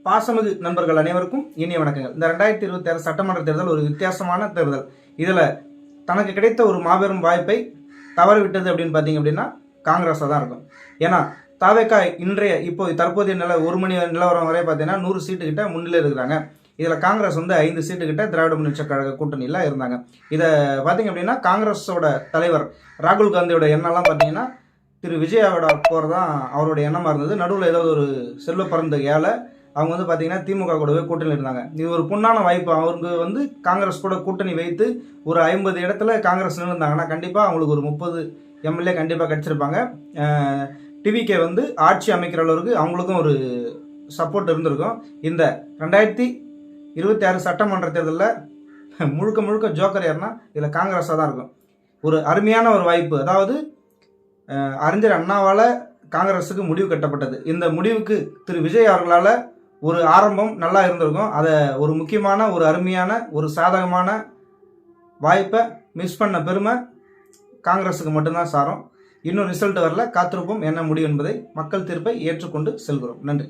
பாசமிகு நண்பர்கள் அனைவருக்கும் இனிய வணக்கங்கள். இந்த 2026 சட்டமன்ற தேர்தல் ஒரு வித்தியாசமான தேர்தல். இதில் தனக்கு கிடைத்த ஒரு மாபெரும் வாய்ப்பை தவறவிட்டது அப்படின்னு பார்த்தீங்க அப்படின்னா காங்கிரஸாக தான் இருக்கும். ஏன்னா தாவேகா இப்போ தற்போதைய ஒரு மணி நிலவரம் வரை பார்த்தீங்கன்னா 100 சீட்டு கிட்ட முன்னிலை இருக்கிறாங்க. இதில் காங்கிரஸ் 5 சீட்டு கிட்ட திராவிட முன்னேற்ற கழக கூட்டணியில் இருந்தாங்க. இதை பார்த்தீங்க அப்படின்னா காங்கிரஸோட தலைவர் ராகுல் காந்தியோட எண்ணெல்லாம் பார்த்தீங்கன்னா திரு விஜயாவோட போகிறதான் அவருடைய எண்ணமாக இருந்தது. நடுவில் ஏதாவது ஒரு செல்வ பறந்த ஏழை அவங்க பார்த்தீங்கன்னா திமுக கூடவே கூட்டணி இருந்தாங்க. இது ஒரு பொன்னான வாய்ப்பு. அவங்க காங்கிரஸ் கூட கூட்டணி வைத்து ஒரு 50 இடத்துல காங்கிரஸ் நின்றுருந்தாங்கன்னா கண்டிப்பாக அவங்களுக்கு ஒரு 30 எம்எல்ஏ கண்டிப்பாக கிடச்சிருப்பாங்க. டிவிகே ஆட்சி அமைக்கிற அளவுக்கு அவங்களுக்கும் ஒரு சப்போர்ட் இருந்திருக்கும். இந்த 2026 சட்டமன்ற தேர்தலில் முழுக்க ஜோக்கர் யாருன்னா இதில் காங்கிரஸாக தான் இருக்கும். ஒரு அருமையான ஒரு வாய்ப்பு. அதாவது அறிஞர் அண்ணாவால் காங்கிரஸுக்கு முடிவு கட்டப்பட்டது. இந்த முடிவுக்கு திரு விஜய் அவர்களால் ஒரு ஆரம்பம் நல்லா இருந்திருக்கும். அதை ஒரு முக்கியமான ஒரு அருமையான ஒரு சாதகமான வாய்ப்பை மிஸ் பண்ண பெருமை காங்கிரஸுக்கு மட்டும்தான் சாரும். இன்னும் ரிசல்ட் வரல, காத்திருப்போம் என்ன முடிவு என்பதை. மக்கள் தீர்ப்பை ஏற்றுக்கொண்டு செல்கிறோம். நன்றி.